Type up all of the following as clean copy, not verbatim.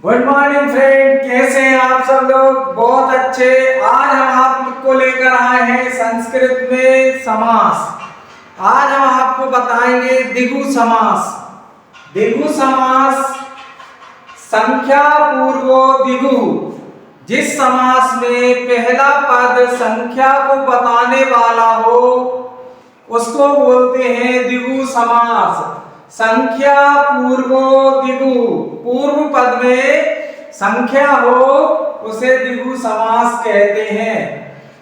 Good morning friend, कैसे हैं आप सब लोग? बहुत अच्छे। आज हम आपको लेकर आए हैं संस्कृत में समास। आज हम आपको बताएंगे द्विगु समास। द्विगु समास संख्या पूर्वो द्विगु। जिस समास में पहला पद संख्या को बताने वाला हो उसको बोलते हैं द्विगु समास। संख्या पूर्वो द्विगु, पूर्व पद में संख्या हो उसे द्विगु समास कहते हैं।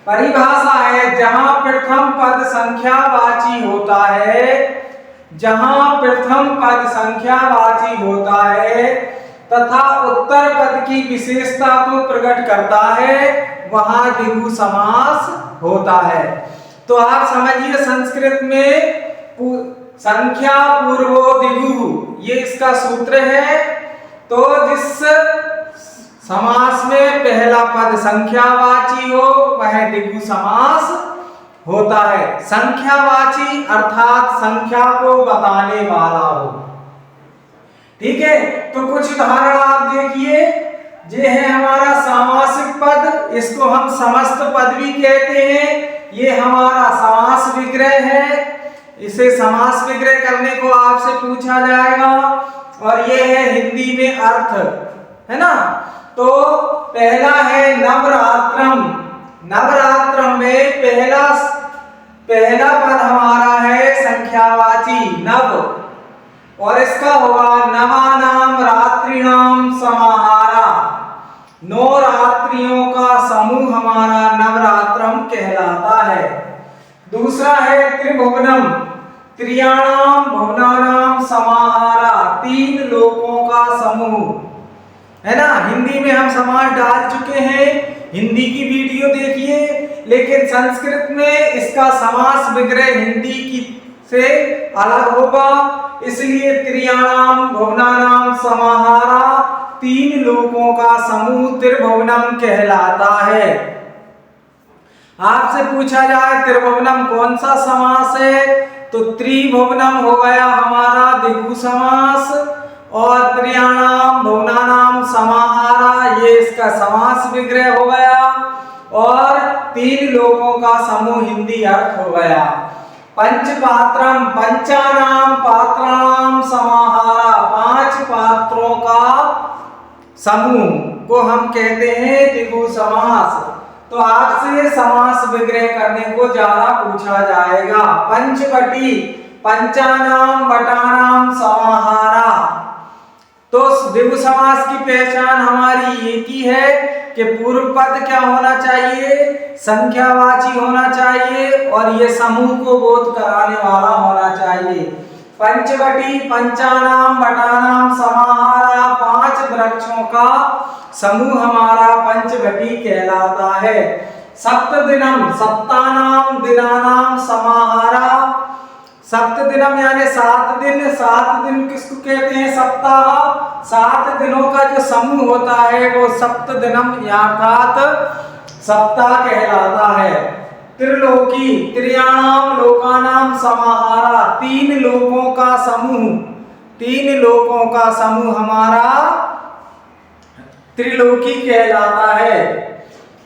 परिभाषा है, जहां प्रथम पद संख्यावाची होता है, जहां प्रथम पद संख्यावाची होता है तथा उत्तर पद की विशेषता को प्रकट करता है, वहां द्विगु समास होता है। तो आप समझिए, संस्कृत में संख्या पूर्वो द्विगु, ये इसका सूत्र है। तो जिस समास में पहला पद संख्यावाची हो वह द्विगु समास होता है। संख्यावाची अर्थात संख्या को बताने वाला हो। ठीक है, तो कुछ उदाहरण आप देखिए। ये है हमारा सामासिक पद, इसको हम समस्त पद भी कहते हैं। ये हमारा समास विग्रह है, इसे समास विग्रह करने को आपसे पूछा जाएगा। और ये है हिंदी में अर्थ, है ना। तो पहला है नवरात्रम। नवरात्रम में पहला पद हमारा है संख्यावाची नव, और इसका होगा नवानाम रात्रिणाम समाहारा। 9 रात्रियों का समूह हमारा नवरात्रम कहलाता है। दूसरा है त्रिभुवनम। त्रियाणाम भुवनानाम समाहारा, 3 लोकों का समूह, है ना। हिंदी में हम समास डाल चुके हैं, हिंदी की वीडियो देखिए। लेकिन संस्कृत में इसका समास विग्रह हिंदी की से अलग होगा, इसलिए त्रियाणाम भुवनानाम समाहारा, 3 लोकों का समूह त्रिभुवनम कहलाता है। आपसे पूछा जाए त्रिभुवनम कौन सा समास है, तो त्रिभुवनम हो गया हमारा द्विगु समास, और त्रियाणाम भुवनानाम समाहारा ये इसका समास विग्रह हो गया, और 3 लोकों का समूह हिंदी अर्थ हो गया। पंचपात्रम, पंचानाम पात्राणाम समाहारा, 5 पात्रों का समूह को हम कहते हैं द्विगु समास। तो आपसे समास विग्रह करने को ज्यादा पूछा जाएगा। पंचवटी, पंचानाम बटानाम समाहारा। तो द्विगु समास की पहचान हमारी एक ही है कि पूर्व पद क्या होना चाहिए, संख्यावाची होना चाहिए, और ये समूह को बोध कराने वाला होना चाहिए। पंचवटी, पंचानाम बटानाम समाहारा, 5 वृक्षों का समूह हमारा पंचवटी कहलाता है। सप्तदिनम, सप्तानाम दिनानाम समाहारा। सप्तदिनम यानी 7 दिन। 7 दिन किसको कहते हैं? सप्ताह। 7 दिनों का जो समूह होता है वो सप्तदिनम अर्थात सप्ताह कहलाता है। त्रिलोकी, त्रियाणाम लोकानाम समाहारा, 3 लोकों का समूह। 3 लोकों का समूह हमारा त्रिलोकी कहलाता है।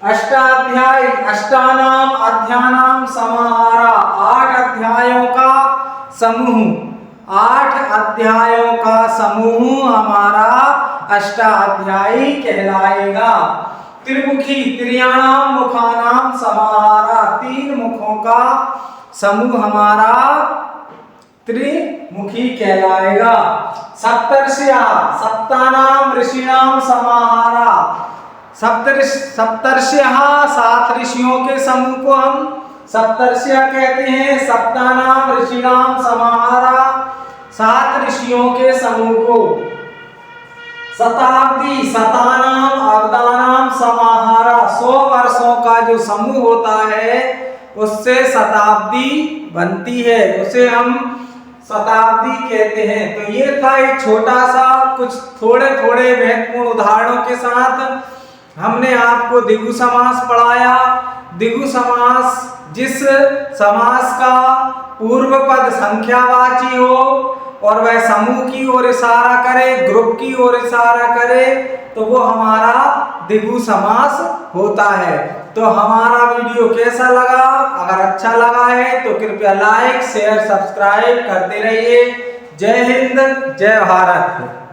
अष्टाध्याय, अष्टानाम अध्यानाम समाहारा, 8 अध्यायों का समूह। 8 अध्यायों का समूह हमारा अष्टाध्यायी कहलाएगा। त्रिमुखी, त्रियाणाम मुखानाम समाहारा, 3 मुखों का समूह हमारा त्रिमुखी कहलाएगा। सप्तर्षिया, सप्तानाम ऋषिणाम समाहारा। सप्तर्षिया, 7 ऋषियों के समूह को हम सप्तर्षिया कहते हैं। सप्तानाम ऋषिणाम समाहारा, 7 ऋषियों के समूह को। शताब्दी, शतानाम अब्दानाम समाहारा, 100 वर्षों का जो समूह होता है उससे शताब्दी बनती है, उसे हम शताब्दी कहते हैं। तो ये था एक छोटा सा कुछ थोड़े थोड़े महत्वपूर्ण उदाहरणों के साथ हमने आपको द्विगु समास पढ़ाया। द्विगु समास जिस समास का पूर्व पद संख्यावाची हो और वह समूह की ओर इशारा करे, ग्रुप की ओर इशारा करे, तो वो हमारा द्विगु समास होता है। तो हमारा वीडियो कैसा लगा? अगर अच्छा लगा है तो कृपया लाइक, शेयर, सब्सक्राइब करते रहिए। जय हिंद, जय भारत।